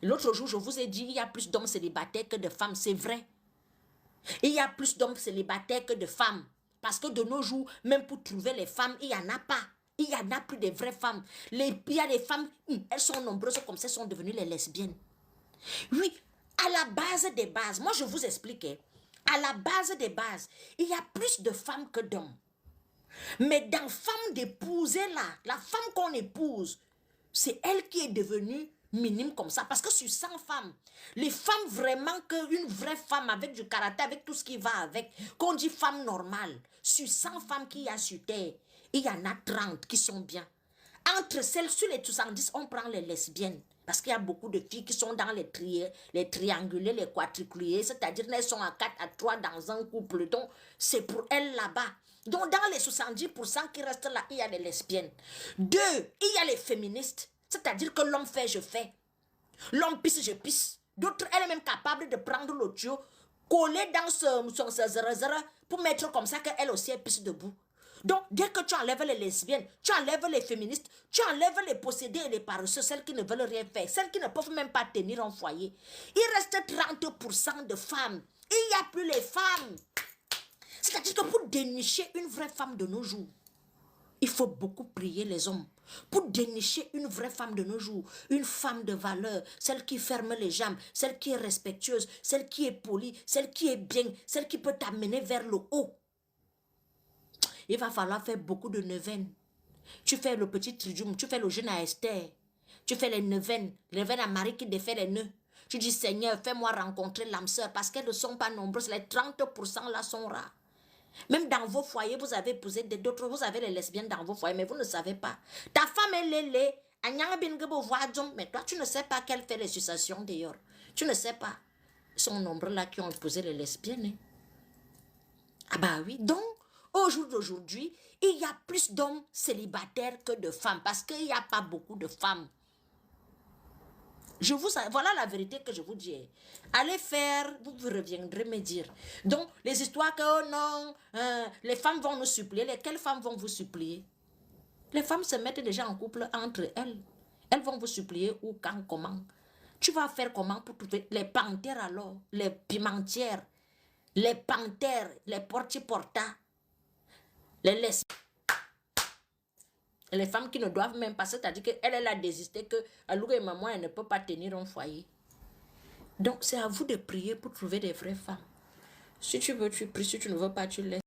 L'autre jour, je vous ai dit, il y a plus d'hommes célibataires que de femmes. C'est vrai. Il y a plus d'hommes célibataires que de femmes. Parce que de nos jours, même pour trouver les femmes, il n'y en a pas. Il n'y en a plus de vraies femmes. Il y a des femmes, elles sont nombreuses comme ça, elles sont devenues les lesbiennes. Oui, à la base des bases, moi je vous explique, à la base des bases, il y a plus de femmes que d'hommes. Mais dans femme d'épouser là, la femme qu'on épouse, c'est elle qui est devenue minime comme ça. Parce que sur 100 femmes, les femmes vraiment qu'une vraie femme avec du caractère, avec tout ce qui va avec, qu'on dit femme normale, sur 100 femmes qu'il y a sur terre, il y en a 30 qui sont bien. Entre celles, sur les 70, on prend les lesbiennes. Parce qu'il y a beaucoup de filles qui sont dans les triangulés, les quadriculés, c'est-à-dire qu'elles sont à 4, à 3 dans un couple. Donc, c'est pour elles là-bas. Donc, dans les 70% qui restent là, il y a les lesbiennes. 2, il y a les féministes. C'est-à-dire que l'homme fait, je fais. L'homme pisse, je pisse. D'autres, elle est même capable de prendre le tuyau, coller dans son zara pour mettre comme ça qu'elle aussi elle pisse debout. Donc, dès que tu enlèves les lesbiennes, tu enlèves les féministes, tu enlèves les possédés et les paresseux, celles qui ne veulent rien faire, celles qui ne peuvent même pas tenir un foyer. Il reste 30% de femmes. Il n'y a plus les femmes. C'est-à-dire que pour dénicher une vraie femme de nos jours, il faut beaucoup prier les hommes. Pour dénicher une vraie femme de nos jours, une femme de valeur, celle qui ferme les jambes, celle qui est respectueuse, celle qui est polie, celle qui est bien, celle qui peut t'amener vers le haut. Il va falloir faire beaucoup de neuvaines. Tu fais le petit tridium, tu fais le jeûne à Esther. Tu fais les neuvaines à Marie qui défait les nœuds. Tu dis, Seigneur, fais-moi rencontrer l'âme sœur parce qu'elles ne sont pas nombreuses. Les 30% là sont rares. Même dans vos foyers, vous avez épousé d'autres, vous avez les lesbiennes dans vos foyers, mais vous ne savez pas. Ta femme est lélé, mais toi, tu ne sais pas qu'elle fait les successions d'ailleurs. Tu ne sais pas. Ils sont nombreux là qui ont épousé les lesbiennes. Hein. Ah bah oui, donc, au jour d'aujourd'hui, il y a plus d'hommes célibataires que de femmes, parce qu'il n'y a pas beaucoup de femmes. Voilà la vérité que je vous dis. Allez faire, vous reviendrez me dire. Donc, les histoires que, oh non, les femmes vont nous supplier. Quelles femmes vont vous supplier? Les femmes se mettent déjà en couple entre elles. Elles vont vous supplier où, quand, comment. Tu vas faire comment pour trouver les panthères alors, les pimentières, les panthères, les porti-porta, les lesbiennes. Les femmes qui ne doivent même pas, c'est-à-dire qu'elle a désisté que Alou et maman, elle ne peut pas tenir un foyer. Donc, c'est à vous de prier pour trouver des vraies femmes. Si tu veux, tu pries. Si tu ne veux pas, tu laisses.